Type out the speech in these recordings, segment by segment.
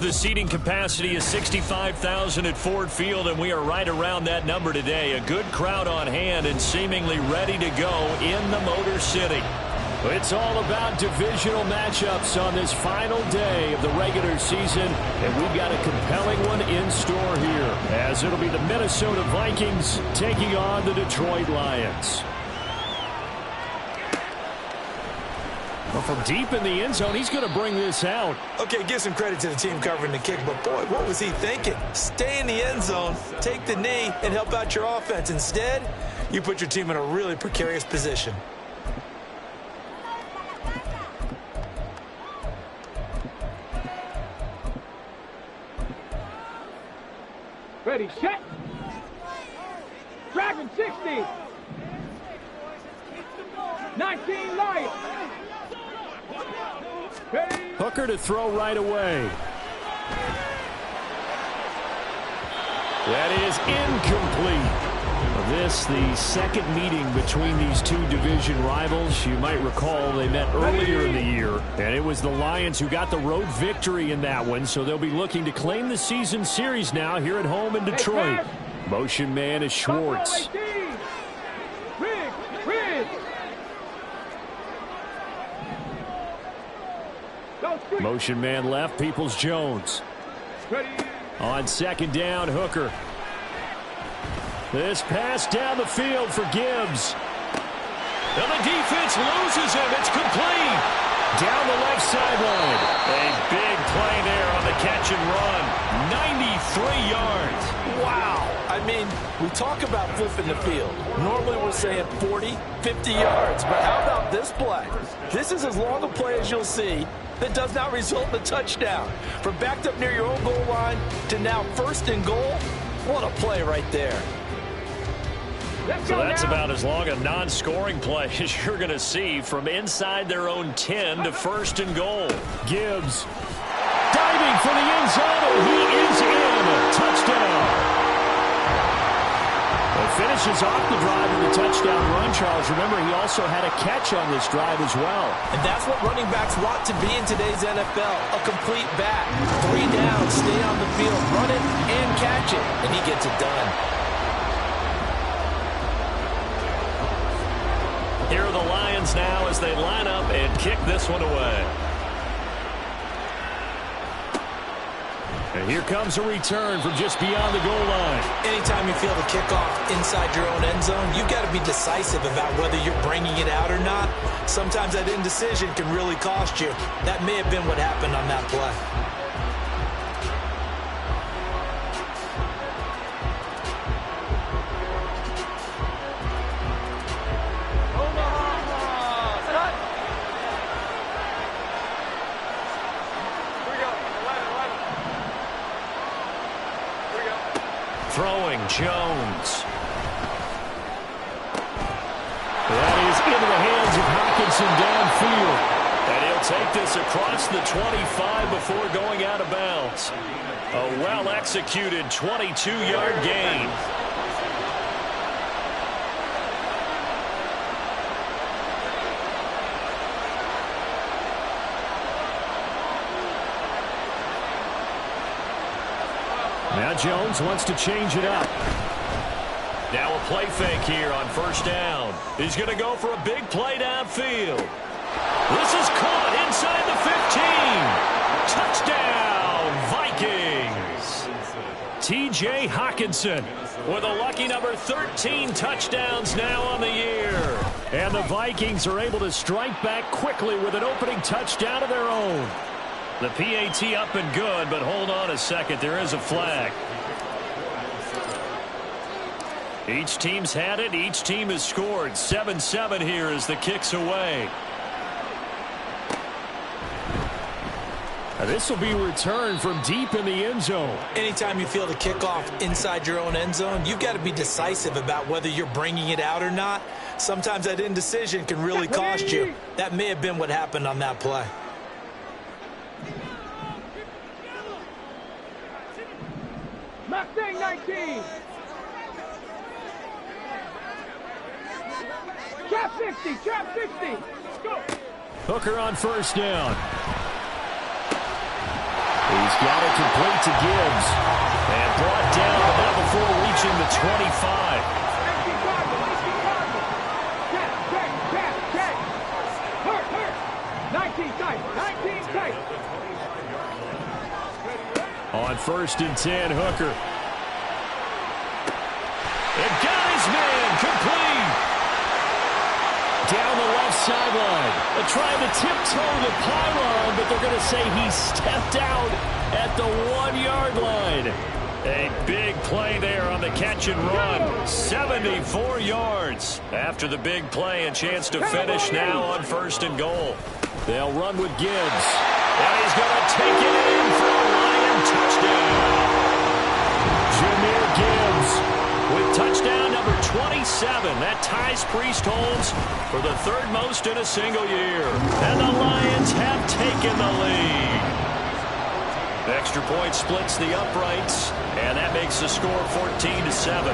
The seating capacity is 65,000 at Ford Field, and we are right around that number today. A good crowd on hand and seemingly ready to go in the Motor City. It's all about divisional matchups on this final day of the regular season, and we've got a compelling one in store here, as it'll be the Minnesota Vikings taking on the Detroit Lions. Well, from deep in the end zone, he's going to bring this out. Okay, give some credit to the team covering the kick, but boy, what was he thinking? Stay in the end zone, take the knee, and help out your offense. Instead, you put your team in a really precarious position. Ready, set. Dragon 60. 19 Lions. Hooker to throw right away. That is incomplete. This, the second meeting between these two division rivals. You might recall they met earlier in the year, and it was the Lions who got the road victory in that one, so they'll be looking to claim the season series now here at home in Detroit. Motion man is Schwartz. Motion man left, Peoples-Jones. On second down, Hooker. This pass down the field for Gibbs. And the defense loses him. It's complete. Down the left sideline. A big play there on the catch and run. 93 yards. Wow. I mean, we talk about flipping the field. Normally we're saying 40, 50 yards. But how about this play? This is as long a play as you'll see that does not result in a touchdown. From backed up near your own goal line to now first and goal. What a play right there. So that's about as long a non-scoring play as you're going to see from inside their own 10 to first and goal. Gibbs diving for the end zone, and he is in. Touchdown. Finishes off the drive with a touchdown run, Charles. Remember, he also had a catch on this drive as well. And that's what running backs want to be in today's NFL, a complete back. 3 down, stay on the field, run it, and catch it, and he gets it done. Here are the Lions now as they line up and kick this one away. And here comes a return from just beyond the goal line. Anytime you feel the kickoff inside your own end zone, you've got to be decisive about whether you're bringing it out or not. Sometimes that indecision can really cost you. That may have been what happened on that play. Throwing Jones. That is into the hands of Hockenson downfield. And he'll take this across the 25 before going out of bounds. A well-executed 22-yard gain. Now Jones wants to change it up. Now a play fake here on first down. He's going to go for a big play downfield. This is caught inside the 15. Touchdown, Vikings. T.J. Hockenson with a lucky number 13 touchdowns now on the year. And the Vikings are able to strike back quickly with an opening touchdown of their own. The PAT up and good, but hold on a second. There is a flag. Each team's had it. Each team has scored. 7-7 here as the kick's away. Now this will be returned from deep in the end zone. Anytime you feel the kickoff inside your own end zone, you've got to be decisive about whether you're bringing it out or not. Sometimes that indecision can really cost you. That may have been what happened on that play. Mustang 19. Trap 60, trap 60. Go. Hooker on first down. He's got it complete to Gibbs. And brought down, but not before reaching the 25. Hurt. 19 tight. On 1st and 10, Hooker. And got his man complete. Down the left sideline. They're trying to tiptoe the pylon, but they're going to say he stepped out at the 1-yard line. A big play there on the catch and run. 74 yards. After the big play, a chance to finish now on 1st and goal. They'll run with Gibbs. And he's going to take it in for a Lion touchdown. Jahmyr Gibbs with touchdown number 27. That ties Priest Holmes for the 3rd most in a single year. And the Lions have taken the lead. Extra point splits the uprights, and that makes the score 14-7.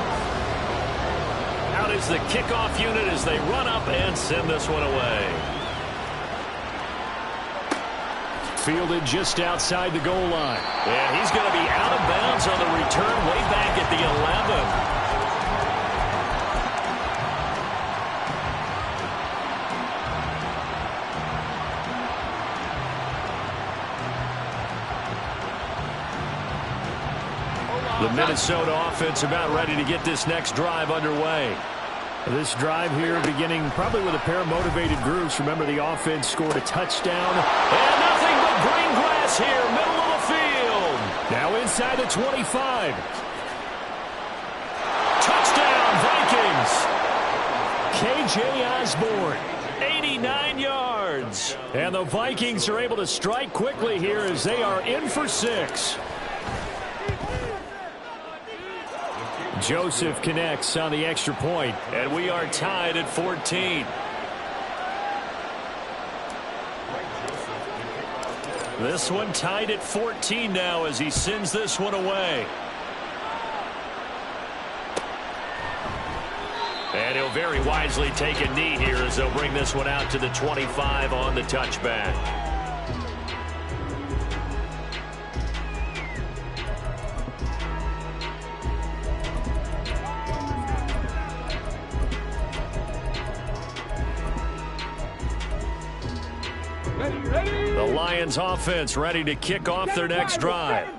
Out is the kickoff unit as they run up and send this one away. Fielded just outside the goal line. And he's going to be out of bounds on the return way back at the 11. The Minnesota offense about ready to get this next drive underway. This drive here beginning probably with a pair of motivated groups. Remember, the offense scored a touchdown. And nothing but green grass here, middle of the field. Now inside the 25. Touchdown, Vikings. KJ Osborne, 89 yards. And the Vikings are able to strike quickly here as they are in for 6. Joseph connects on the extra point, and we are tied at 14. This one tied at 14 now as he sends this one away. And he'll very wisely take a knee here as they'll bring this one out to the 25 on the touchback. The Lions offense ready to kick off their next drive.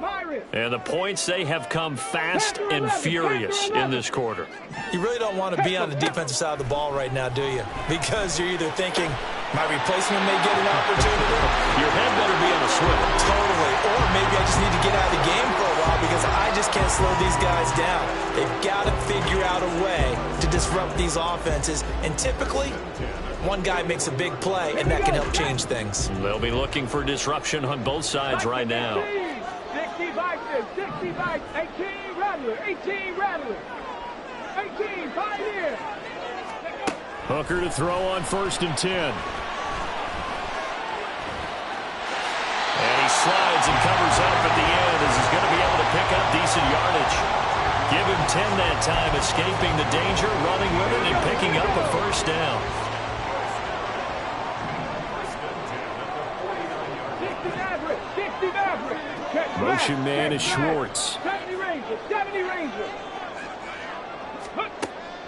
And the points, they have come fast and furious in this quarter. You really don't want to be on the defensive side of the ball right now, do you? Because you're either thinking, my replacement may get an opportunity. Your head better be on a swivel. Totally. Or maybe I just need to get out of the game for a while because I just can't slow these guys down. They've got to figure out a way to disrupt these offenses. And typically, one guy makes a big play, and that can help change things. They'll be looking for disruption on both sides right now. 65, 18, Rattler, 18, Rattler, 18, 5 here. Hooker to throw on 1st and 10. And he slides and covers up at the end as he's going to be able to pick up decent yardage. Give him 10 that time, escaping the danger, running with it, and picking up a 1st down. Motion man is Schwartz. 70 Ranger.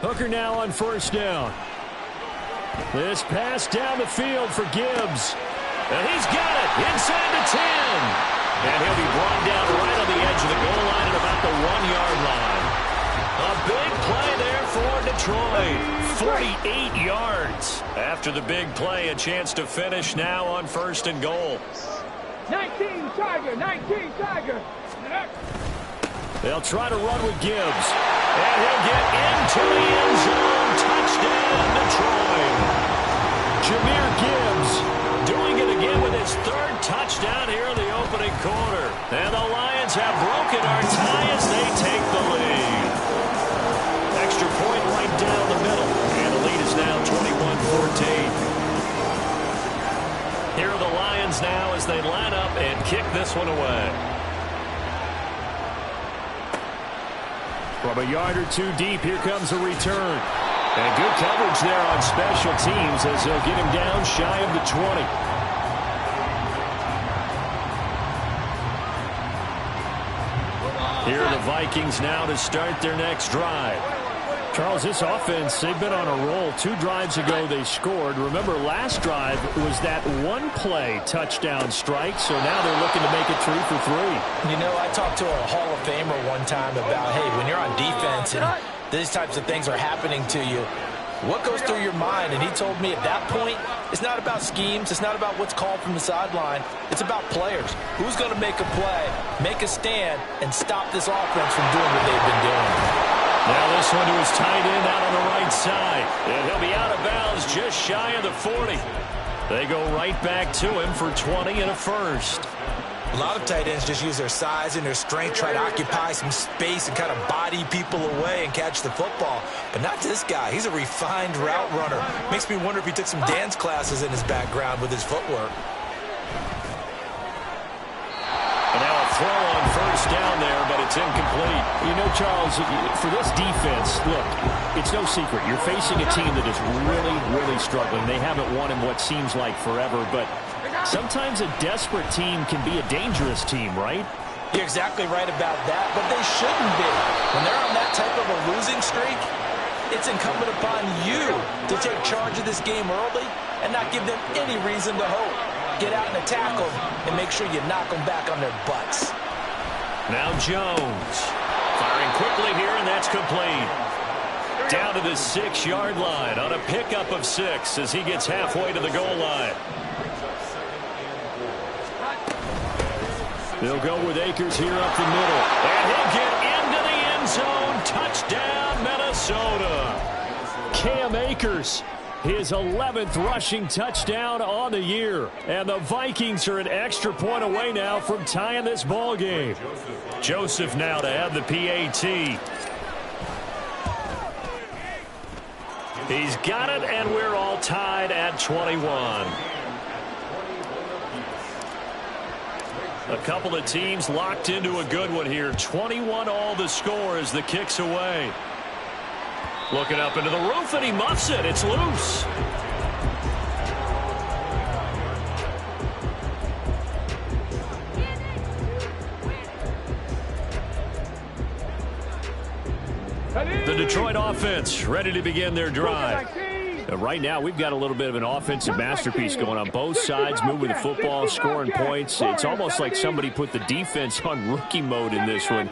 Hooker now on 1st down. This pass down the field for Gibbs. And he's got it inside the 10. And he'll be brought down right on the edge of the goal line at about the 1-yard line. A big play there for Detroit. 48 yards. After the big play, a chance to finish now on 1st and goal. 19 Tiger. They'll try to run with Gibbs. And he'll get into the end zone. Touchdown, Detroit. Jahmyr Gibbs doing it again with his 3rd touchdown here in the opening quarter. And the Lions have broken our tie as they take the lead. Extra point right down the middle. And the lead is now 21-14. Here are the Lions now as they line up and kick this one away. From a yard or two deep, here comes a return. And good coverage there on special teams as they'll get him down shy of the 20. Here are the Vikings now to start their next drive. Charles, this offense, they've been on a roll. 2 drives ago they scored. Remember, last drive was that one-play touchdown strike, so now they're looking to make it 3 for 3. You know, I talked to a Hall of Famer one time about, hey, when you're on defense and these types of things are happening to you, what goes through your mind? And he told me at that point, it's not about schemes. It's not about what's called from the sideline. It's about players. Who's going to make a play, make a stand, and stop this offense from doing what they've been doing? Now this one to his tight end out on the right side. And he'll be out of bounds just shy of the 40. They go right back to him for 20 and a first. A lot of tight ends just use their size and their strength, try to occupy some space and kind of body people away and catch the football. But not this guy. He's a refined route runner. Makes me wonder if he took some dance classes in his background with his footwork. And now a throw on first down there, but it's incomplete. You know, Charles, for this defense, look, it's no secret. You're facing a team that is really, really struggling. They haven't won in what seems like forever, but sometimes a desperate team can be a dangerous team, right? You're exactly right about that, but they shouldn't be. When they're on that type of a losing streak, it's incumbent upon you to take charge of this game early and not give them any reason to hope. Get out and attack them and make sure you knock them back on their butts. Now Jones firing quickly here, and that's complete. Down to the 6-yard line on a pickup of 6 as he gets halfway to the goal line. They'll go with Akers here up the middle. And he'll get into the end zone. Touchdown, Minnesota. Cam Akers, his 11th rushing touchdown on the year. And the Vikings are an extra point away now from tying this ball game. Joseph now to have the PAT. He's got it, and we're all tied at 21. A couple of teams locked into a good one here. 21 all the score as the kick's away. Looking up into the roof, and he muffs it. It's loose. The Detroit offense ready to begin their drive. Right now, we've got a little bit of an offensive masterpiece going on. Both sides moving the football, scoring points. It's almost like somebody put the defense on rookie mode in this one.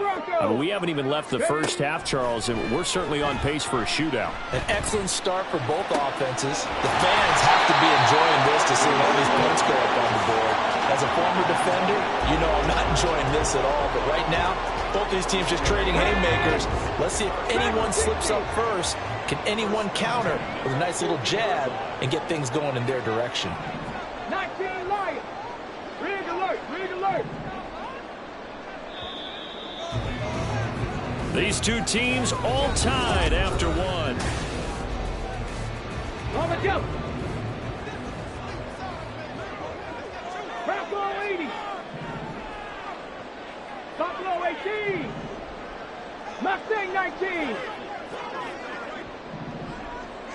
We haven't even left the first half, Charles, and we're certainly on pace for a shootout. An excellent start for both offenses. The fans have to be enjoying this to see all these points go up on the board. As a former defender, you know I'm not enjoying this at all. But right now, both these teams just trading haymakers. Let's see if anyone slips up first. Can anyone counter with a nice little jab and get things going in their direction? 19 Lions. Rig alert. Rig alert. These two teams all tied after one. On the jump. Bronco 80. Buffalo 18. Mustang 19.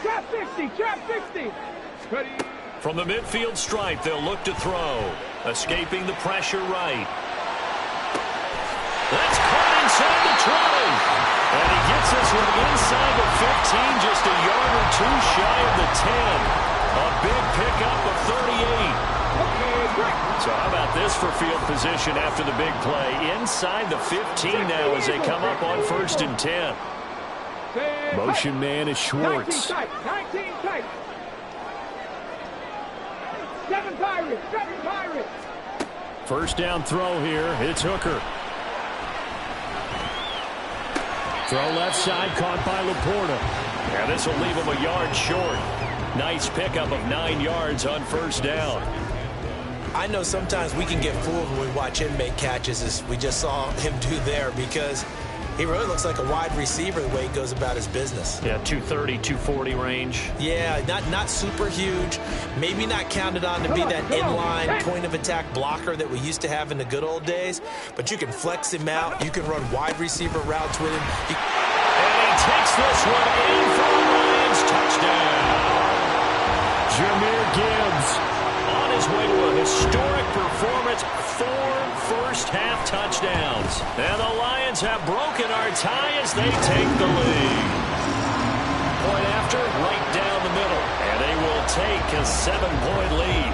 Trap 60. Trap 60. Ready. From the midfield stripe, they'll look to throw. Escaping the pressure right. That's caught inside the 20. And he gets this one inside the 15, just a yard or two shy of the 10. A big pickup of 38. So how about this for field position after the big play? Inside the 15 now as they come up on 1st and 10. Motion man is Schwartz. 19 tight. 7 Pirates. 7 Pirates. First down throw here. It's Hooker. Throw left side, caught by Laporta. Yeah, this will leave him a yard short. Nice pickup of 9 yards on 1st down. I know sometimes we can get fooled when we watch him make catches, as we just saw him do there, because he really looks like a wide receiver the way he goes about his business. Yeah, 230, 240 range. Yeah, not super huge. Maybe not counted on to be that inline point-of-attack blocker that we used to have in the good old days. But you can flex him out. You can run wide receiver routes with him. And he takes this one in for the Lions. Touchdown. Jahmyr Gibbs on his way to a historic performance. 4 first-half touchdowns. is. And the Lions have broken our tie as they take the lead. Point after, right down the middle. And they will take a 7-point lead.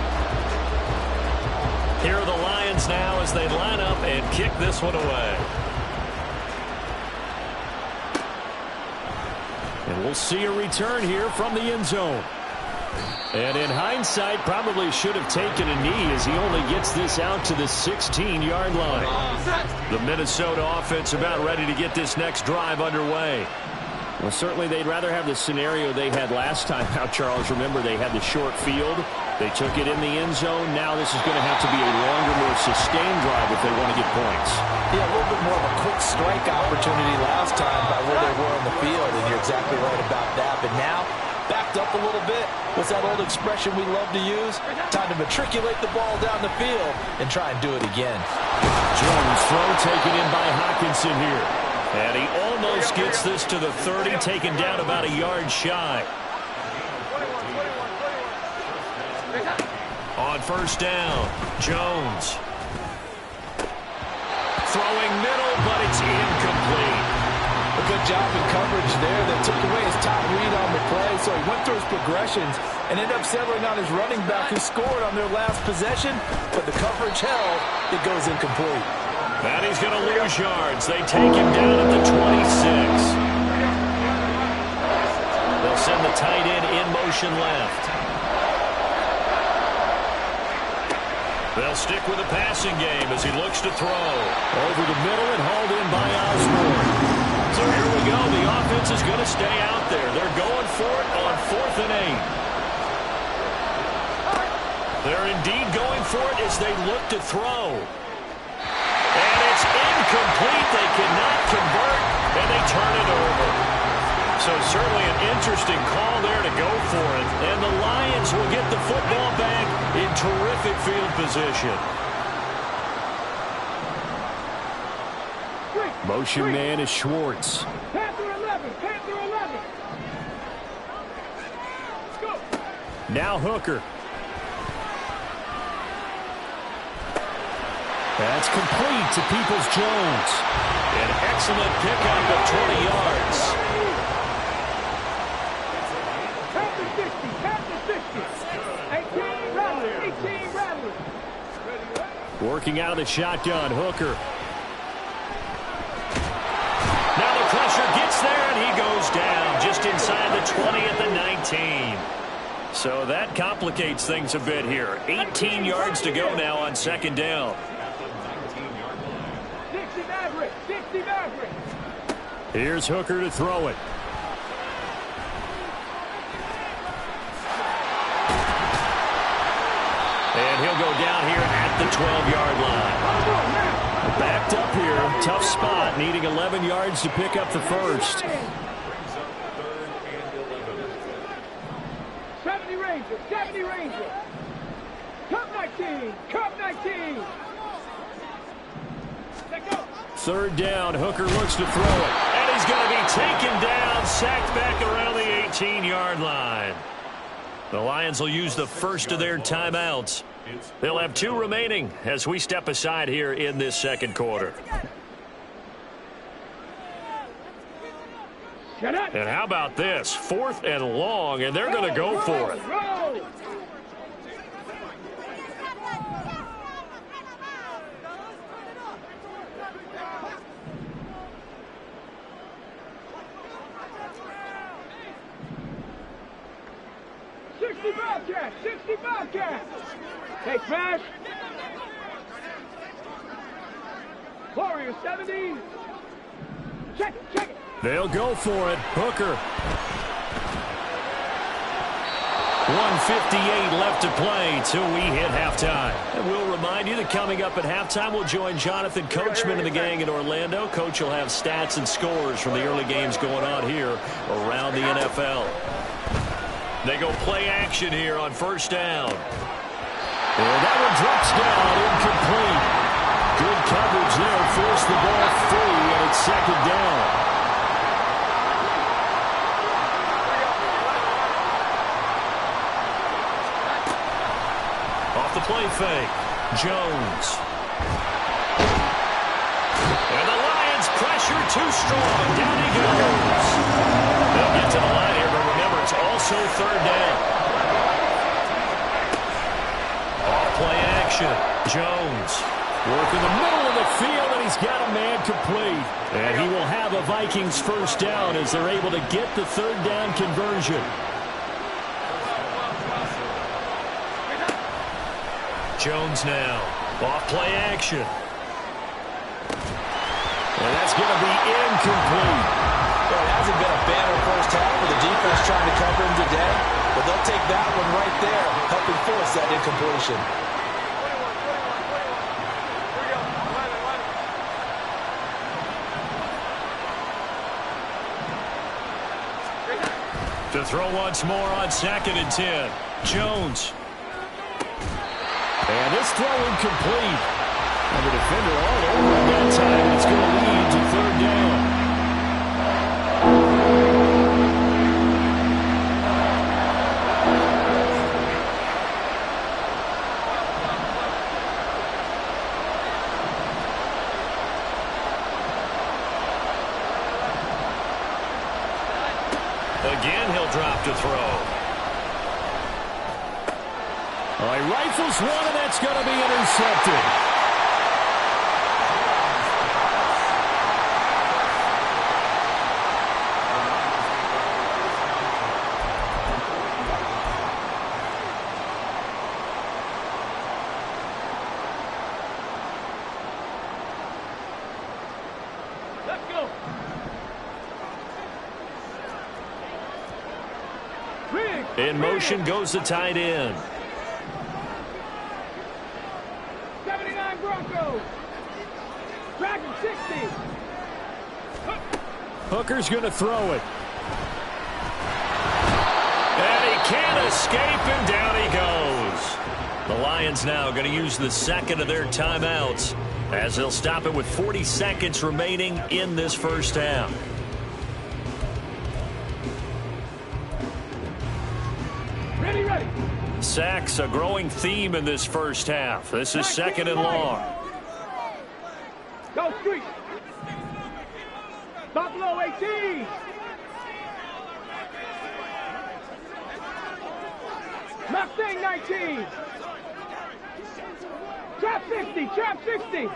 Here are the Lions now as they line up and kick this one away. And we'll see a return here from the end zone. And in hindsight, probably should have taken a knee as he only gets this out to the 16-yard line. The Minnesota offense about ready to get this next drive underway. Well, certainly they'd rather have the scenario they had last time out, Charles. Remember, they had the short field. They took it in the end zone. Now this is going to have to be a longer, more sustained drive if they want to get points. Yeah, a little bit more of a quick strike opportunity last time by where they were on the field, and you're exactly right about that. But now, backed up a little bit. What's that old expression we love to use? Time to matriculate the ball down the field and try and do it again. Jones throw taken in by Hockenson here. And he almost gets this to the 30, taken down about a yard shy. On first down, Jones. Throwing middle, but it's incomplete. A good job in coverage there. That took away his top read on the play, so he went through his progressions and ended up settling on his running back who scored on their last possession, but the coverage held. It goes incomplete. And he's going to lose yards. They take him down at the 26. They'll send the tight end in motion left. They'll stick with the passing game as he looks to throw. Over the middle and hauled in by Osborne. So here we go. The offense is going to stay out there. They're going for it on 4th and 8. They're indeed going for it as they look to throw. And it's incomplete. They cannot convert, and they turn it over. So certainly an interesting call there to go for it. And the Lions will get the football back in terrific field position. Motion man is Schwartz. Panther 11, Panther 11. Let's go. Now Hooker. That's complete to Peoples-Jones. An excellent pickup of 20 yards. Panther 60, Panther 60. 18 rattlers, 18 rattlers. Working out of the shotgun, Hooker. Now the pressure gets there, and he goes down just inside the 20 at the 19. So that complicates things a bit here. 18 yards to go now on second down. 60 Maverick, 60 Maverick. Here's Hooker to throw it. And he'll go down here at the 12-yard line. Backed up here, tough spot, needing 11 yards to pick up the first. 70 Rangers, 70 Rangers. Cup 19, Cup 19. Let go. Third down, Hooker looks to throw it. And he's going to be taken down, sacked back around the 18-yard line. The Lions will use the first of their timeouts. They'll have 2 remaining as we step aside here in this second quarter. And how about this? 4th and long, and they're going to go for it. Roll. Bobcats, 60 Bobcats. Hey, Crash. Warriors, 70. Check it, check it. They'll go for it. Hooker. 1:58 left to play till we hit halftime. And we'll remind you that coming up at halftime, we'll join Jonathan Coachman and the gang in Orlando. Coach will have stats and scores from the early games going on here around the NFL. They go play action here on first down. And that one drops down, incomplete. Good coverage there, forced the ball free, and it's second down. Off the play fake, Jones. too strong. Down he goes. They'll get to the line here, but remember, it's also third down. Off-play action. Jones working the middle of the field, and he's got a man complete. And he will have a Vikings first down as they're able to get the third down conversion. Jones now. Off-play action. And that's going to be incomplete. Well, it hasn't been a banner first half for the defense trying to cover him today, but they'll take that one right there, helping force that incompletion. To throw once more on 2nd and 10. Jones. And this throw incomplete. And the defender all over at that time. It's going to lead to third down. Again, he'll drop to throw. All right, rifles one, and that's going to be intercepted. Let's go. In motion goes the tight end. 79 Broncos. Dragon 60. Hooker's going to throw it. And he can't escape, and down he goes. The Lions now going to use the second of their timeouts as they'll stop it with 40 seconds remaining in this first half. Ready. Sacks, a growing theme in this first half. This is 2nd and long. Go Street. Buffalo 18. Mustang 19. Trap 60.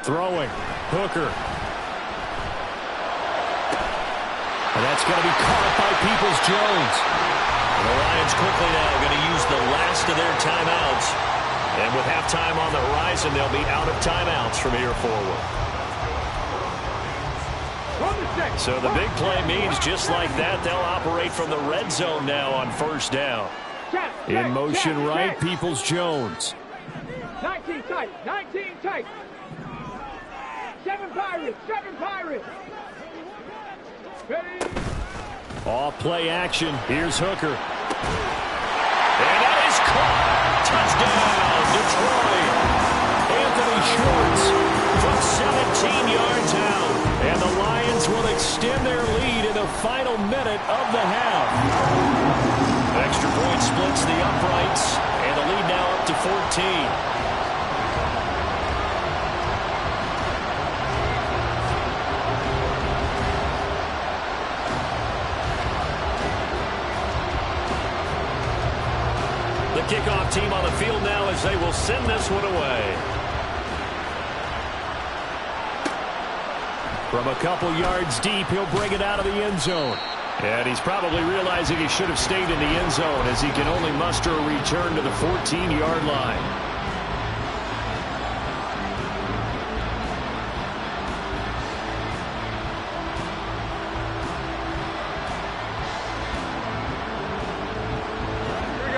Throwing. Hooker. And that's going to be caught by Peoples-Jones. The Lions quickly now going to use the last of their timeouts. And with halftime on the horizon, they'll be out of timeouts from here forward. So the big play means just like that, they'll operate from the red zone now on first down. In motion right, Peoples-Jones. 19 tight. 7 Pirates. Ready. Off play action. Here's Hooker. And that is caught. Touchdown, Detroit. Anthony Schwartz from 17 yards out. And the Lions will extend their lead in the final minute of the half. Extra point splits the uprights. And the lead now up to 14. Kickoff team on the field now as they will send this one away. From a couple yards deep, he'll bring it out of the end zone. And he's probably realizing he should have stayed in the end zone as he can only muster a return to the 14-yard line.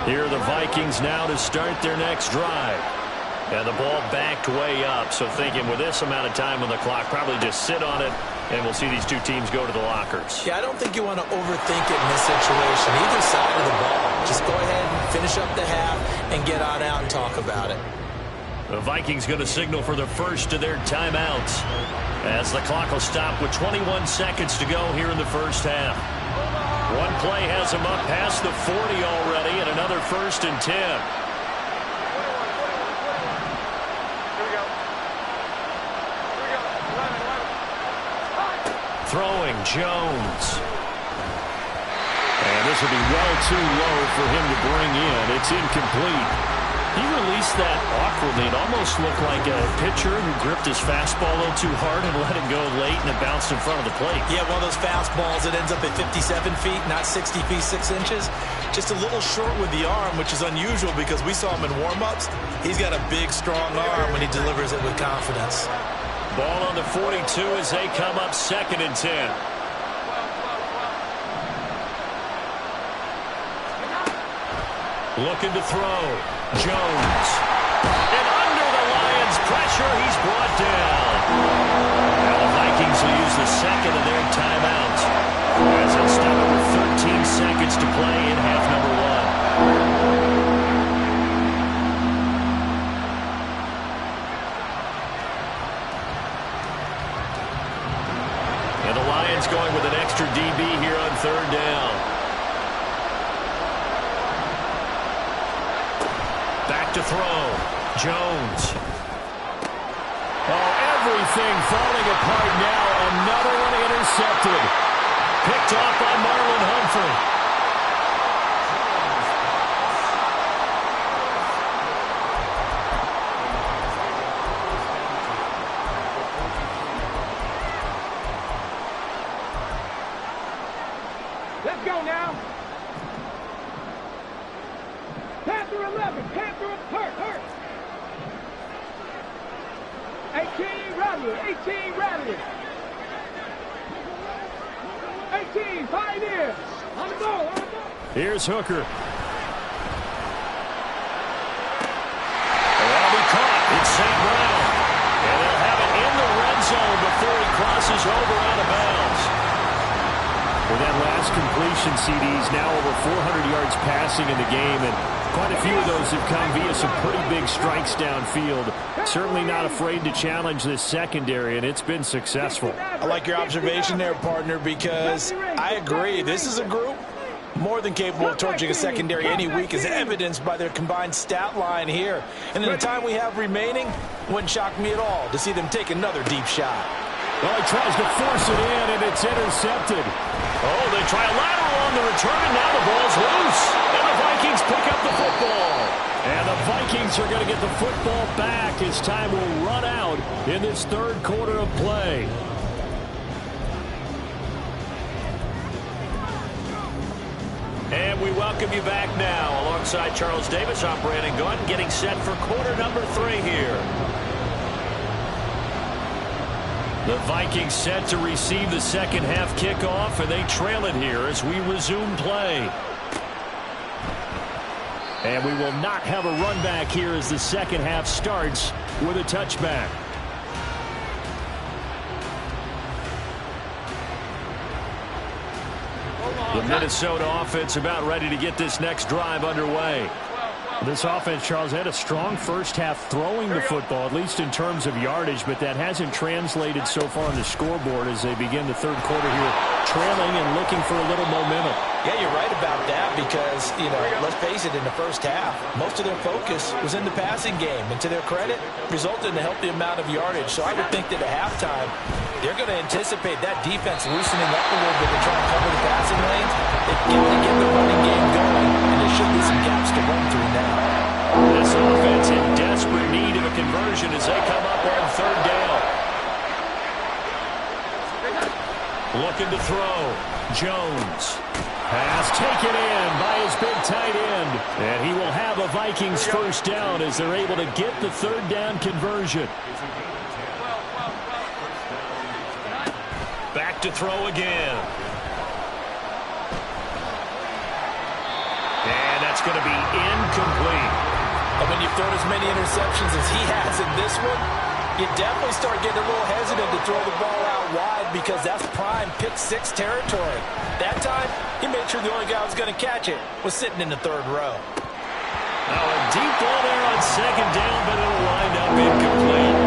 Here are the Vikings now to start their next drive. And the ball backed way up, so thinking with this amount of time on the clock, probably just sit on it, and we'll see these two teams go to the lockers. Yeah, I don't think you want to overthink it in this situation. Either side of the ball. Just go ahead and finish up the half and get on out and talk about it. The Vikings going to signal for the first of their timeouts as the clock will stop with 21 seconds to go here in the first half. One play has them up past the 40 already, and another 1st and 10. Here we go. Throwing, Jones. And this will be well too low for him to bring in. It's incomplete. He released that awkwardly. It almost looked like a pitcher who gripped his fastball a little too hard and let it go late, and it bounced in front of the plate. Yeah, one of those fastballs that ends up at 57 feet, not 60 feet, 6 inches. Just a little short with the arm, which is unusual because we saw him in warm-ups. He's got a big, strong arm when he delivers it with confidence. Ball on the 42 as they come up 2nd and 10. Looking to throw. Jones. And under the Lions' pressure, he's brought down. Now the Vikings will use the second of their timeouts as it's down over 13 seconds to play in half number 1. And the Lions going with an extra DB here on 3rd down. Back to throw. Jones. Oh, everything falling apart now. Another one intercepted. Picked off by Marlon Humphrey. Let's go now. Panther 11. Panther hurt. 18 Rattler. 18 Rattler. 18 Pioneer. On the ball. Here's Hooker. That'll be caught. It's St. Brown. And they'll have it in the red zone before he crosses over out of bounds. With that last completion, CD's now over 400 yards passing in the game, and quite a few of those have come via some pretty big strikes downfield. Certainly not afraid to challenge this secondary, and it's been successful. I like your observation there, partner, because I agree. This is a group more than capable of torching a secondary any week, as evidenced by their combined stat line here. And in the time we have remaining, wouldn't shock me at all to see them take another deep shot. Well, he tries to force it in, and it's intercepted. Oh, they try a lateral on the return, and now the ball's loose. And the Vikings pick up the football. And the Vikings are going to get the football back as time will run out in this 3rd quarter of play. And we welcome you back now. Alongside Charles Davis, I'm Brandon Gunn, getting set for quarter number 3 here. The Vikings set to receive the second half kickoff, and they trail it here as we resume play. And we will not have a run back here as the second half starts with a touchback. The Minnesota offense about ready to get this next drive underway. This offense, Charles, had a strong first half throwing the football, at least in terms of yardage, but that hasn't translated so far on the scoreboard as they begin the 3rd quarter here, trailing and looking for a little momentum. Yeah, you're right about that because, let's face it, in the first half, most of their focus was in the passing game. And to their credit, resulted in a healthy amount of yardage. So I would think that at halftime, they're going to anticipate that defense loosening up a little bit to try and cover the passing lanes. They've got to get the running game going, and there should be some gaps to run through now. This offense in desperate need of a conversion as they come up on 3rd down. Looking to throw. Jones. Pass taken in by his big tight end. And he will have a Vikings first down as they're able to get the 3rd down conversion. Back to throw again. And that's going to be incomplete. And when you've thrown as many interceptions as he has in this one, you definitely start getting a little hesitant to throw the ball out wide because that's prime pick-6 territory. That time, he made sure the only guy who was going to catch it was sitting in the 3rd row. Now a deep ball there on 2nd down, but it'll wind up incomplete.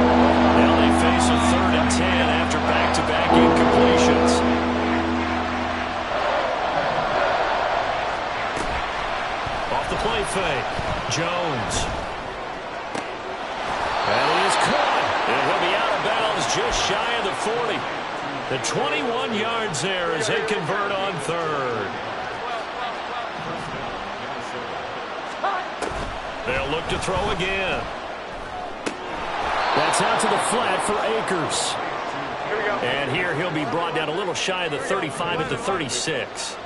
Now they face a 3rd and 10 after back-to-back incompletions. Off the play fake. Jones. And he is caught. And he'll be out of bounds just shy of the 40. The 21 yards there as they convert on third. They'll look to throw again. That's out to the flat for Akers. And here he'll be brought down a little shy of the 35 at the 36.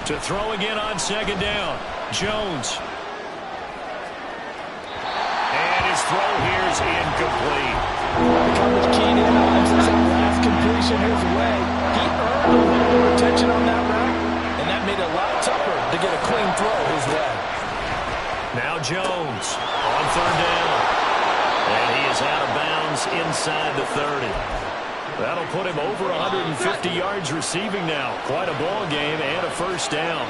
To throw again on second down. Jones. And his throw here is incomplete. Coverage keyed in on him since that last completion his way. He earned a little more attention on that route, and that made it a lot tougher to get a clean throw his way. Now Jones on third down. And he is out of bounds inside the 30. That'll put him over 150 yards receiving now. Quite a ball game and a first down.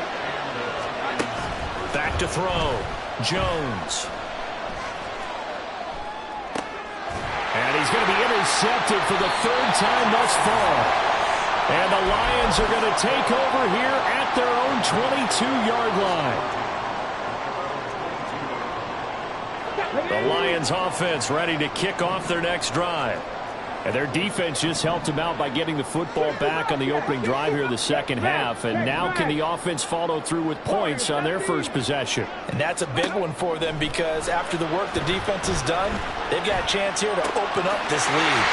Back to throw. Jones. And he's going to be intercepted for the third time thus far. And the Lions are going to take over here at their own 22-yard line. The Lions offense ready to kick off their next drive. And their defense just helped them out by getting the football back on the opening drive here in the second half. And now can the offense follow through with points on their first possession? And that's a big one for them because after the work the defense has done, they've got a chance here to open up this lead.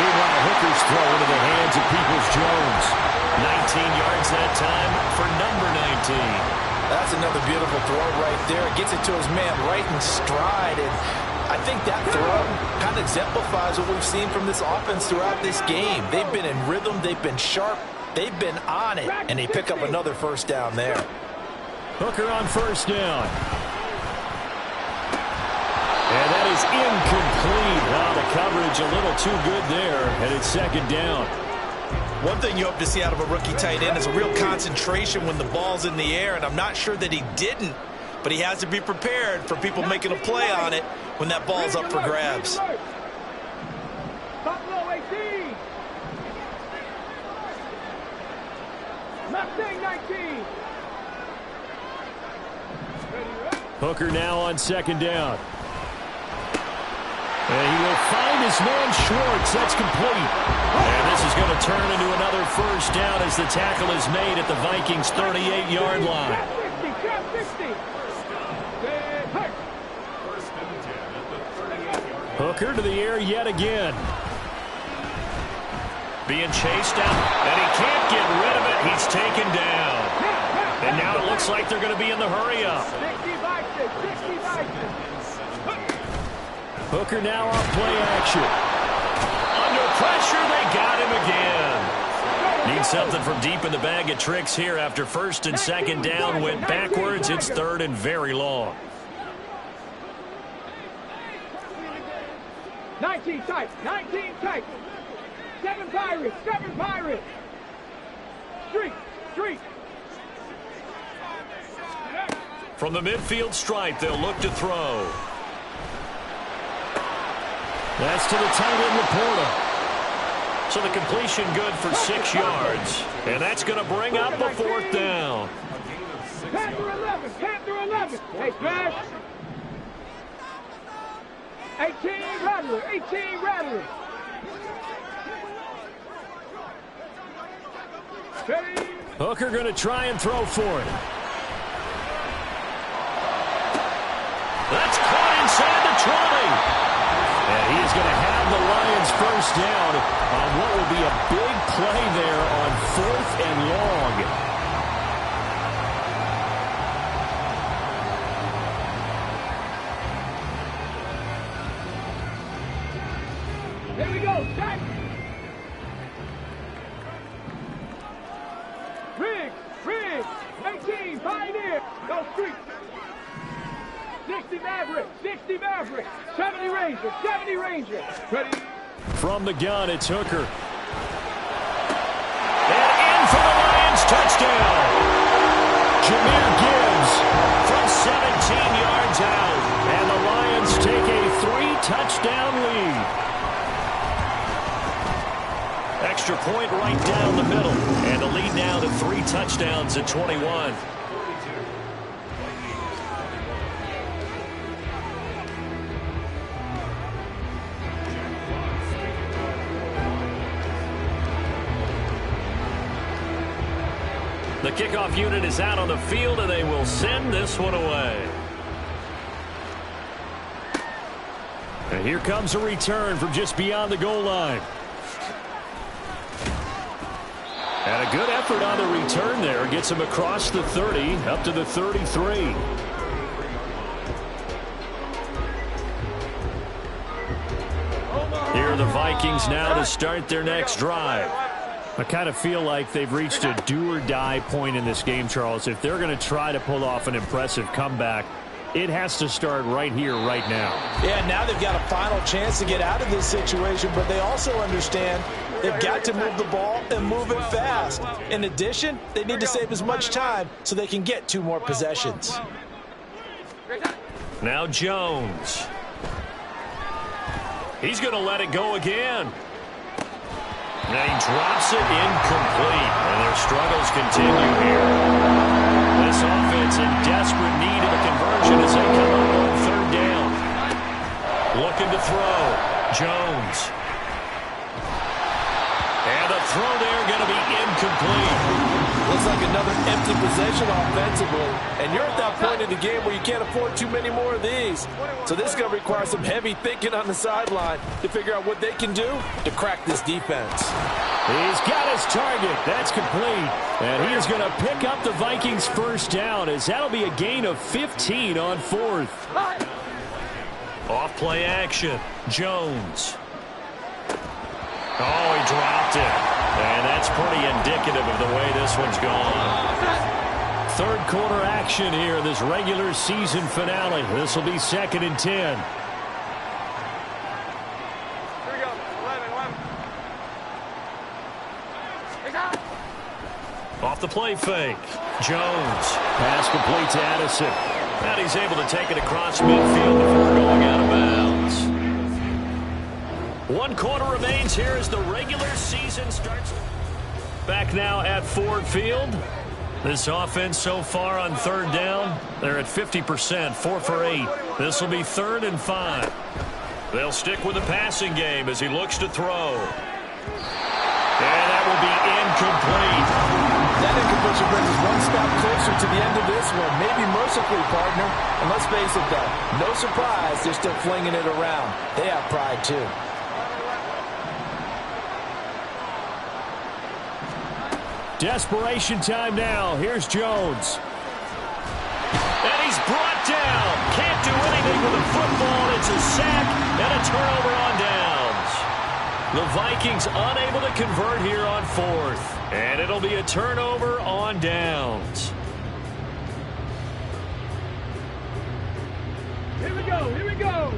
Meanwhile, Hooker's throw into the hands of Peoples-Jones. 19 yards that time for number 19. That's another beautiful throw right there. It gets it to his man right in stride. And I think that throw kind of exemplifies what we've seen from this offense throughout this game. They've been in rhythm. They've been sharp. They've been on it. And they pick up another first down there. Hooker on first down. And that is incomplete. Wow, the coverage a little too good there. And it's second down. One thing you hope to see out of a rookie tight end is a real concentration when the ball's in the air, and I'm not sure that he didn't, but he has to be prepared for people making a play on it when that ball's up for grabs. Buffalo 18. Mustang 19. Hooker now on second down. And he will find his man Schwartz. That's complete. And this is going to turn into another first down as the tackle is made at the Vikings' 38-yard line. 60. Hooker to the air yet again. Being chased out, and he can't get rid of it. He's taken down. And now it looks like they're going to be in the hurry-up. 60. Hooker now off play action. Under pressure, they got him again. Need something from deep in the bag of tricks here after first and second down went backwards. It's third and very long. 19 tight. 19 tight. 7 Pirates. 7 Pirates. Street. From the midfield stripe, they'll look to throw. That's to the tight end Laporta. So the completion good for 6 yards. And that's going to bring up a fourth down. Panther 11. Hey, smash. 18 Rattler. Hooker going to try and throw for it. That's caught inside the 20. And he is going to have the Lions first down on what will be a big play there on 4th and long. Here we go. Jack. Riggs. 18. Pioneer. Go Street. 60 Maverick. 70 Ranger. Ready? From the gun, it's Hooker. And in for the Lions touchdown. Jahmyr Gibbs From 17 yards out. And the Lions take a 3-touchdown lead. Extra point right down the middle. And the lead now to 3 touchdowns at 21. The kickoff unit is out on the field, and they will send this one away. And here comes a return from just beyond the goal line. And a good effort on the return there. Gets him across the 30, up to the 33. Here are the Vikings now to start their next drive. I kind of feel like they've reached a do-or-die point in this game, Charles. If they're going to try to pull off an impressive comeback, it has to start right here, right now. Yeah, now they've got a final chance to get out of this situation, but they also understand they've got to move the ball and move it fast. In addition, they need to save as much time so they can get 2 more possessions. Now Jones. He's going to let it go again. And he drops it incomplete. And their struggles continue here. This offense in desperate need of a conversion as they come up on 3rd down. Looking to throw. Jones. And the throw there going to be incomplete. Looks like another empty possession offensively. And you're at that point in the game where you can't afford too many more of these. So this is going to require some heavy thinking on the sideline to figure out what they can do to crack this defense. He's got his target. That's complete. And he is going to pick up the Vikings' 1st down as that'll be a gain of 15 on 4th. Off play action. Jones. Oh, he dropped it. And that's pretty indicative of the way this one's gone. 3rd quarter action here, this regular season finale. This will be 2nd and 10. Here we go. 11-1. Off the play fake. Jones. Pass complete to Addison. And he's able to take it across midfield before going out of bounds. 1 quarter remains here as the regular season starts. Back now at Ford Field. This offense so far on 3rd down, they're at 50%, 4 for 8. This will be 3rd and 5. They'll stick with the passing game as he looks to throw. And that will be incomplete. That incompletion brings us 1 step closer to the end of this one. Maybe mercifully, partner. And let's face it, though, no surprise they're still flinging it around. They have pride, too. Desperation time now. Here's Jones. And he's brought down. Can't do anything with the football. It's a sack and a turnover on downs. The Vikings unable to convert here on 4th. And it'll be a turnover on downs. Here we go. Here we go.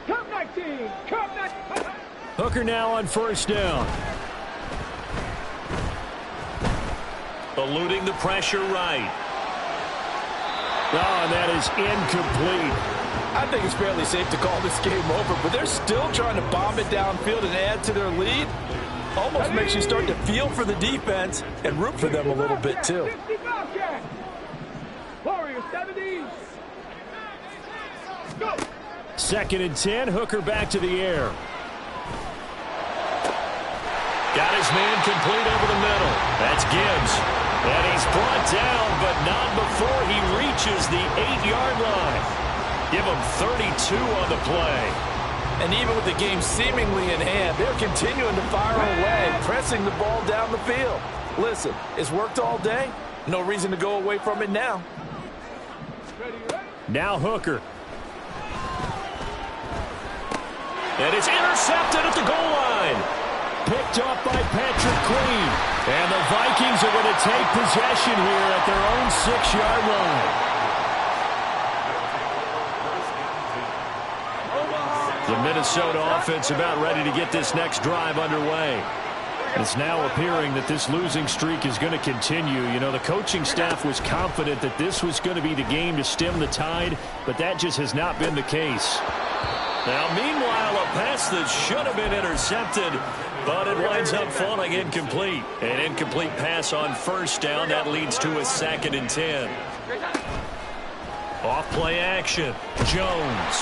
Come 19. Come 19. Hooker now on 1st down. Eluding the pressure right. Oh, and that is incomplete. I think it's fairly safe to call this game over, but they're still trying to bomb it downfield and add to their lead. Almost makes you start to feel for the defense and root for them a little bit, too. Warriors 70. Go. 2nd and 10. Hooker back to the air. Got his man complete over the middle. That's Gibbs. And he's brought down, but not before he reaches the 8-yard line. Give him 32 on the play. And even with the game seemingly in hand, they're continuing to fire away, pressing the ball down the field. Listen, it's worked all day. No reason to go away from it now. Now Hooker. And it's intercepted at the goal line. Picked up by Patrick Queen. And the Vikings are going to take possession here at their own 6-yard line. The Minnesota offense about ready to get this next drive underway. It's now appearing that this losing streak is going to continue. You know, the coaching staff was confident that this was going to be the game to stem the tide, but that just has not been the case. Now, meanwhile, a pass that should have been intercepted, but it winds up falling incomplete. An incomplete pass on 1st down. That leads to a 2nd and 10. Off play action. Jones.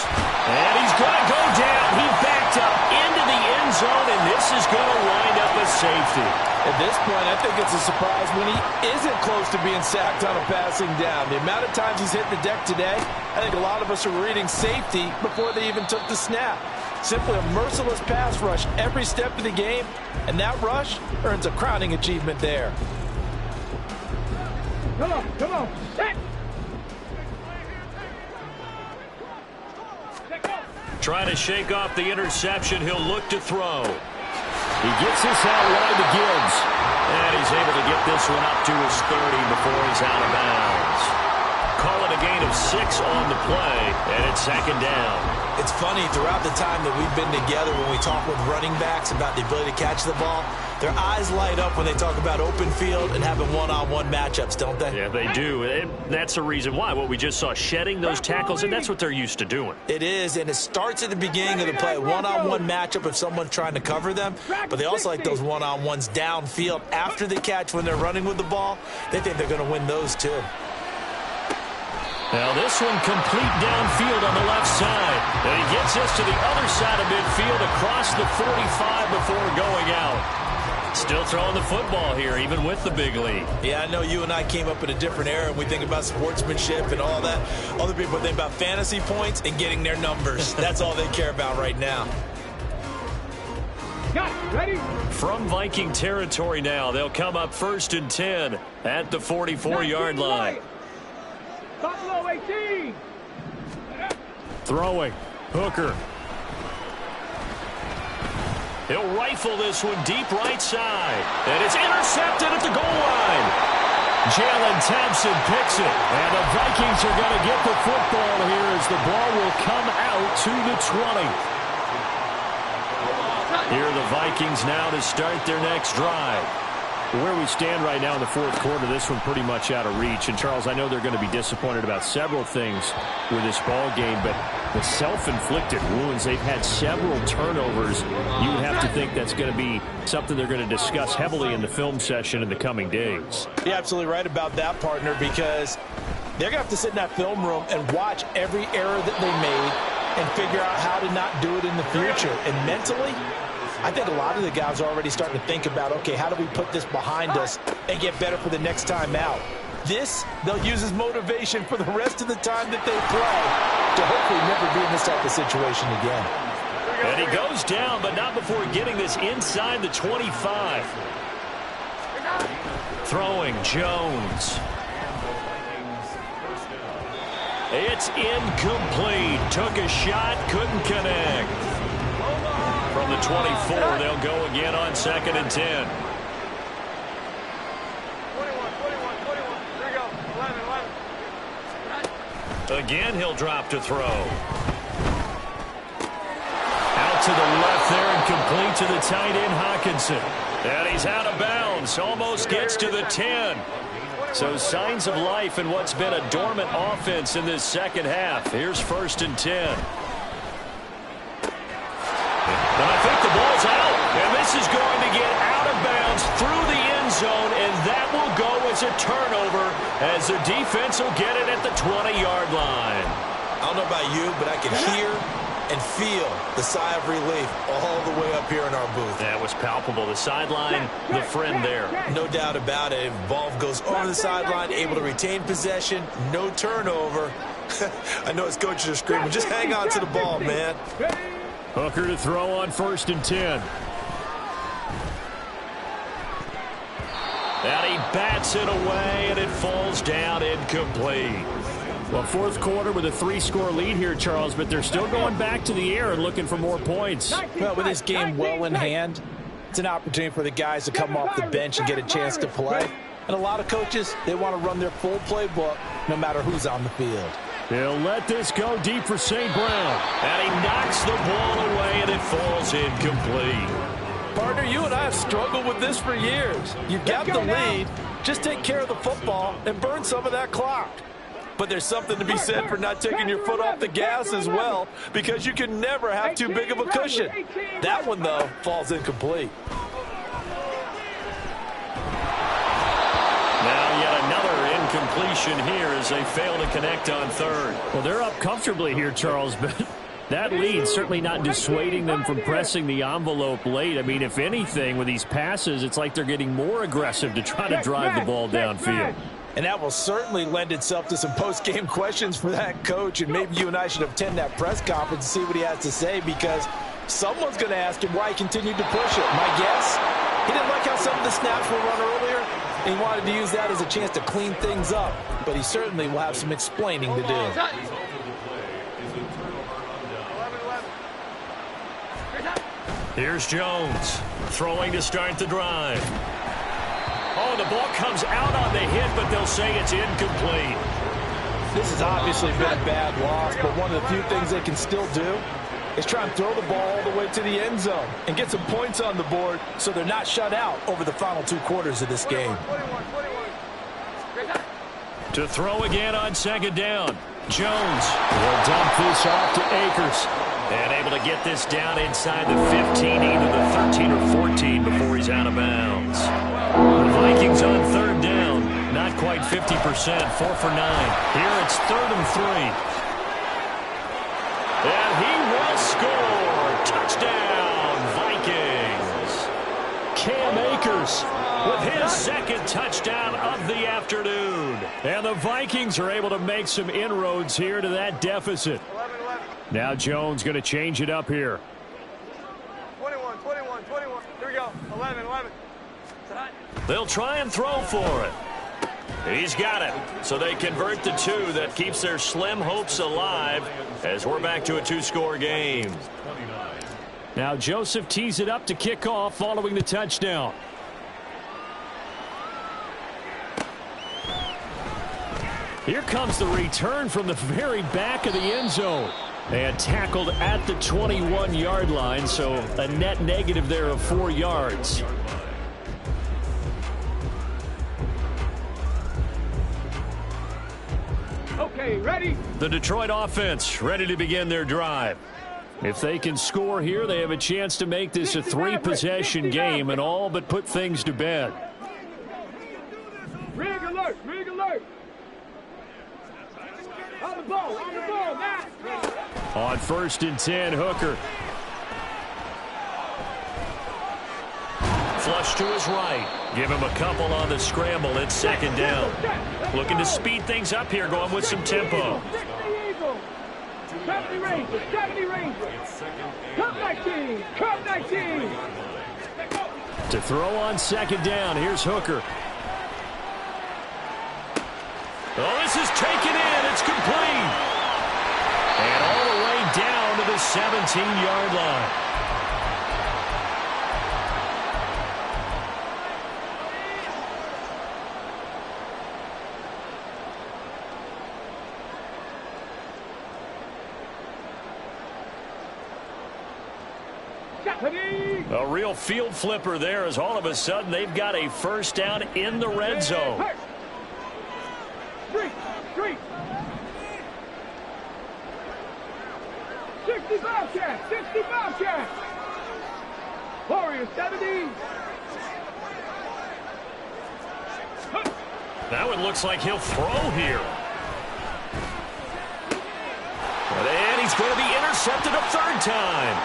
And he's going to go down. He backed up into the end zone, and this is going to wind up a safety. At this point, I think it's a surprise when he isn't close to being sacked on a passing down. The amount of times he's hit the deck today, I think a lot of us are reading safety before they even took the snap. Simply a merciless pass rush every step of the game, and that rush earns a crowning achievement there. Come on, set! Trying to shake off the interception. He'll look to throw. He gets this out wide to Gibbs. And he's able to get this one up to his 30 before he's out of bounds. Call it a gain of 6 on the play, and it's second down. It's funny, throughout the time that we've been together, when we talk with running backs about the ability to catch the ball, their eyes light up when they talk about open field and having one-on-one matchups, don't they? Yeah, they do. And that's the reason why. What we just saw, shedding those tackles, and that's what they're used to doing. It is, and it starts at the beginning of the play. One-on-one matchup if someone's trying to cover them, but they also like those one-on-ones downfield after the catch when they're running with the ball. They think they're going to win those too. Now this one complete downfield on the left side. And he gets this to the other side of midfield across the 45 before going out. Still throwing the football here, even with the big lead. Yeah, I know you and I came up in a different era, and we think about sportsmanship and all that. Other people think about fantasy points and getting their numbers. That's all they care about right now. Got it, ready? From Viking territory now, they'll come up 1st and 10 at the 44-yard line. Buffalo 18. Throwing. Hooker. He'll rifle this one deep right side. And it's intercepted at the goal line. Jalen Thompson picks it. And the Vikings are going to get the football here as the ball will come out to the 20. Here are the Vikings now to start their next drive. Where we stand right now in the fourth quarter, this one pretty much out of reach. And, Charles, I know they're going to be disappointed about several things with this ball game, but the self-inflicted wounds, they've had several turnovers. You would have to think that's going to be something they're going to discuss heavily in the film session in the coming days. You're absolutely right about that, partner, because they're going to have to sit in that film room and watch every error that they made and figure out how to not do it in the future. And mentally, I think a lot of the guys are already starting to think about, okay, how do we put this behind us and get better for the next time out? This, they'll use as motivation for the rest of the time that they play to hopefully never be in this type of situation again. And he goes down, but not before getting this inside the 25. Throwing Jones. It's incomplete. Took a shot, couldn't connect. From the 24, they'll go again on 2nd and 10. 21. Here we go. 11. Again, he'll drop to throw. Out to the left there and complete to the tight end, Hawkinson. And he's out of bounds. Almost gets to the 10. So signs of life in what's been a dormant offense in this second half. Here's 1st and 10. And I think the ball's out. And this is going to get out of bounds through the end zone, and that will go as a turnover as the defense will get it at the 20-yard line. I don't know about you, but I can hear and feel the sigh of relief all the way up here in our booth. That was palpable. The sideline, the friend there. No doubt about it. Ball goes over the sideline, able to retain possession, no turnover. I know his coaches are screaming, just hang on to the ball, man. Hooker to throw on 1st and 10. And he bats it away, and it falls down incomplete. Well, fourth quarter with a 3-score lead here, Charles, but they're still going back to the air and looking for more points. Well, with this game well in hand, it's an opportunity for the guys to come off the bench and get a chance to play. And a lot of coaches, they want to run their full playbook no matter who's on the field. He'll let this go deep for St. Brown. And he knocks the ball away, and it falls incomplete. Partner, you and I have struggled with this for years. You've got the lead. Just take care of the football and burn some of that clock. But there's something to be said for not taking your foot off the gas as well, because you can never have too big of a cushion. That one, though, falls incomplete. Now yet another incompletion possession here as they fail to connect on third. Well, they're up comfortably here, Charles, but that lead certainly not dissuading them from pressing the envelope late. I mean, if anything, with these passes, it's like they're getting more aggressive to try to drive the ball downfield. And that will certainly lend itself to some post-game questions for that coach, and maybe you and I should attend that press conference and see what he has to say, because someone's going to ask him why he continued to push it. My guess, he didn't like how some of the snaps were run earlier, and he wanted to use that as a chance to clean things up, but he certainly will have some explaining to do. Here's Jones throwing to start the drive. Oh, the ball comes out on the hit, but they'll say it's incomplete. This has obviously been a bad loss, but one of the few things they can still do is try and throw the ball all the way to the end zone and get some points on the board so they're not shut out over the final 2 quarters of this game. To throw again on second down. Jones will dump this off to Akers. And able to get this down inside the 15, either the 13 or 14 before he's out of bounds. The Vikings on third down. Not quite 50%, 4 for 9. Here it's 3rd and 3. And he will score. Touchdown, Vikings. Cam Akers with his second touchdown of the afternoon. And the Vikings are able to make some inroads here to that deficit. Now Jones going to change it up here. 21. Here we go. 11. They'll try and throw for it. He's got it. So they convert the 2. That keeps their slim hopes alive as we're back to a 2-score game. Now Joseph tees it up to kick off following the touchdown. Here comes the return from the very back of the end zone. And tackled at the 21-yard line, so a net negative there of 4 yards. Okay, ready? The Detroit offense ready to begin their drive. If they can score here, they have a chance to make this a 3-possession game and all but put things to bed. Rig alert. On the ball, now. On 1st and 10, Hooker. Flush to his right. Give him a couple on the scramble. It's 2nd down. Looking to speed things up here, going with some tempo. 70 Ranger. Come 19. To throw on 2nd down, here's Hooker. Oh, this is taken in. It's complete. And all the way down to the 17-yard line. A real field flipper there as all of a sudden they've got a 1st down in the red zone. Street. 65 catch. Warriors 70. That one looks like he'll throw here. And he's going to be intercepted a 3rd time.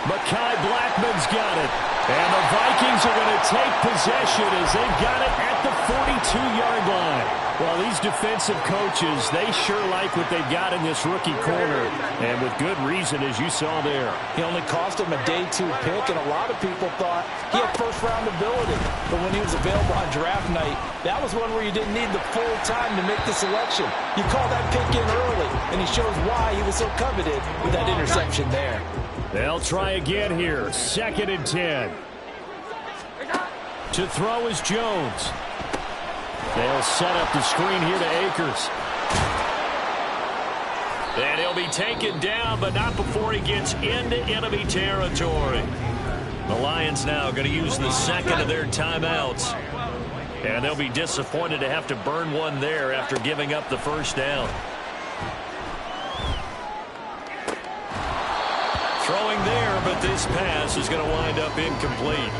Mekhi Blackman's got it. And the Vikings are going to take possession as they've got it at the 42-yard line. Well, these defensive coaches, they sure like what they've got in this rookie corner. And with good reason, as you saw there. He only cost him a day 2 pick, and a lot of people thought he had 1st-round ability. But when he was available on draft night, that was one where you didn't need the full time to make the selection. You call that pick in early, and he shows why he was so coveted with that interception there. They'll try again here. 2nd and 10. To throw is Jones. They'll set up the screen here to Akers. And he'll be taken down, but not before he gets into enemy territory. The Lions now going to use the 2nd of their timeouts. And they'll be disappointed to have to burn one there after giving up the 1st down. Throwing there, but this pass is going to wind up incomplete.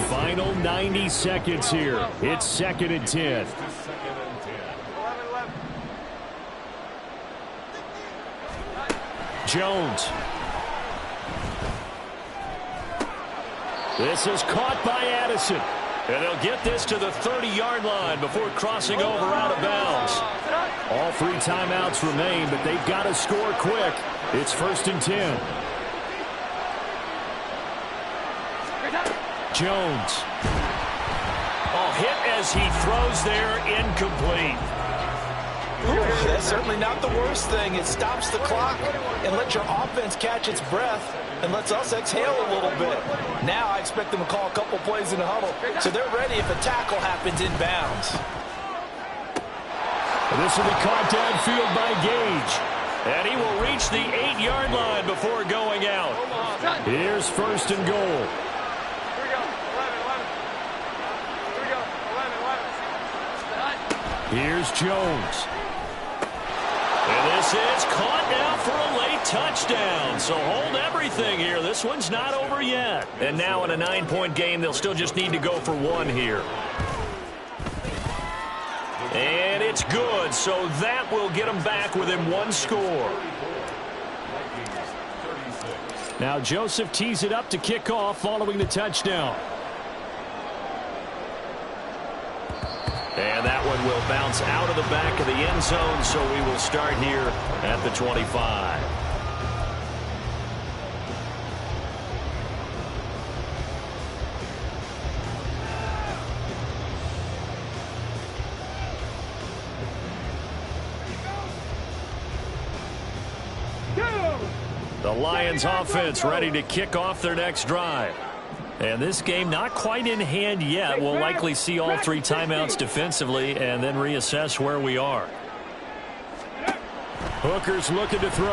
Final 90 seconds here. It's 2nd and 10. Jones. This is caught by Addison. And they'll get this to the 30-yard line before crossing over out of bounds. All 3 timeouts remain, but they've got to score quick. It's 1st and 10. Jones. Oh, hit as he throws there, incomplete. Ooh, that's certainly not the worst thing. It stops the clock and lets your offense catch its breath and lets us exhale a little bit. Now I expect them to call a couple plays in the huddle, so they're ready if a tackle happens inbounds. This will be caught downfield by Gage. And he will reach the 8-yard line before going out. Here's 1st and goal. Here's Jones. And this is caught now for a late touchdown. So hold everything here. This one's not over yet. And now in a 9-point game, they'll still just need to go for 1 here. And it's good. So that will get them back within 1 score. Now Joseph tees it up to kick off following the touchdown. And that one will bounce out of the back of the end zone, so we will start here at the 25. The Lions offense ready to kick off their next drive. And this game not quite in hand yet. We'll likely see all 3 timeouts defensively and then reassess where we are. Hooker's looking to throw.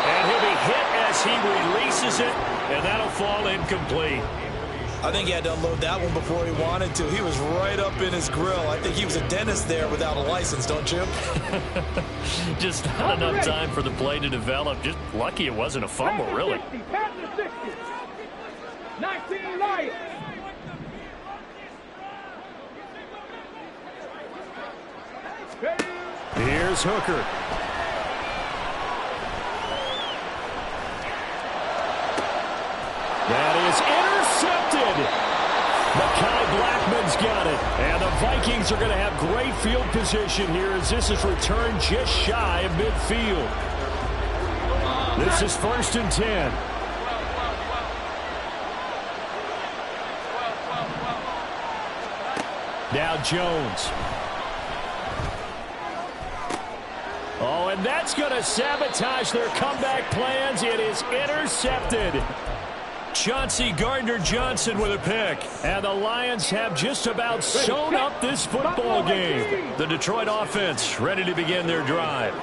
And he'll be hit as he releases it, and that'll fall incomplete. I think he had to unload that one before he wanted to. He was right up in his grill. I think he was a dentist there without a license, don't you? Just not enough time for the play to develop. Just lucky it wasn't a fumble, really. 19 Lions. Here's Hooker. That is intercepted. Mekhi Blackman's got it. And the Vikings are going to have great field position here as this is returned just shy of midfield. This is 1st and 10. Now Jones. Oh, and that's going to sabotage their comeback plans. It is intercepted. Chauncey Gardner-Johnson with a pick. And the Lions have just about sewn up this football game. The Detroit offense ready to begin their drive.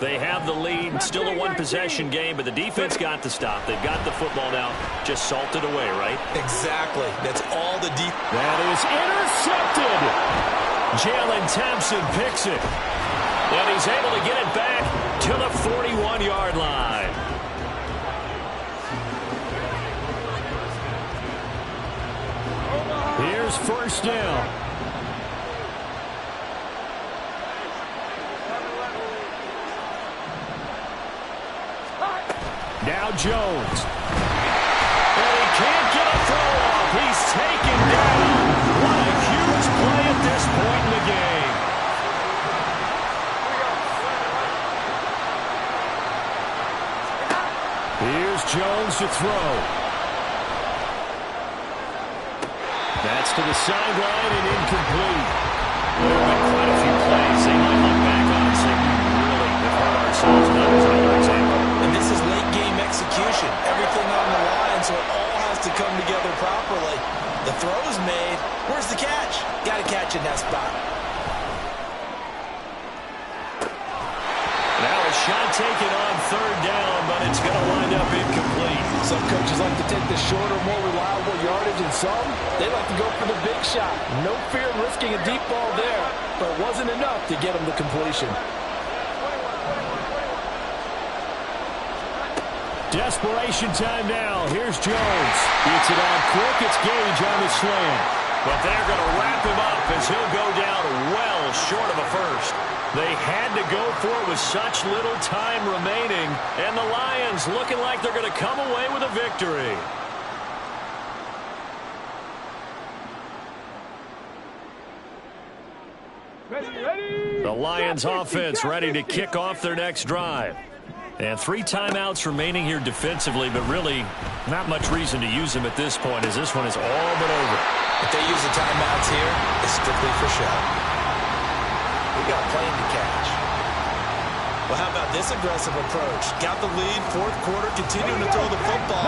They have the lead. Still a 1-possession game, but the defense got the stop. They've got the football now. Just salted away, right? Exactly. That's all the deep. That is intercepted. Jalen Thompson picks it. And he's able to get it back to the 41-yard line. Here's 1st down. Now Jones. And he can't get a throw off. He's taken down. What a huge play at this point in the game. Here's Jones to throw. That's to the sideline and incomplete. There have been quite a few plays. They might look back on and say, we really have hurt ourselves. And that was another example. And this is late game execution. Everything on the line, so it all has to come together properly. The throw is made. Where's the catch? Got to catch in that spot. Now a shot taken on 3rd down, but it's going to wind up incomplete. Some coaches like to take the shorter, more reliable yardage, and some, they like to go for the big shot. No fear in risking a deep ball there, but it wasn't enough to get them to completion. Desperation time now. Here's Jones. Gets it out quick. It's Gage on the slam. But they're going to wrap him up as he'll go down well short of a first. They had to go for it with such little time remaining, and the Lions looking like they're going to come away with a victory. Ready. The Lions offense ready to kick off their next drive. And 3 timeouts remaining here defensively, but really not much reason to use them at this point, as this one is all but over. If they use the timeouts here, it's strictly for show. We got a plane to catch. Well, how about this aggressive approach? Got the lead, 4th quarter, continuing to throw the football.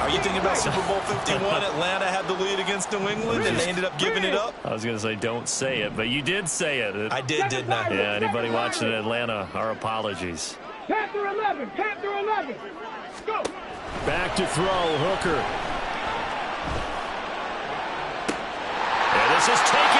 Are you thinking about Super Bowl 51? Atlanta had the lead against New England, and they ended up giving it up? I was going to say don't say it, but you did say it. I didn't I? Yeah, anybody watching in Atlanta, our apologies. Panther 11, Panther 11. Go. Back to throw, Hooker. And this is taken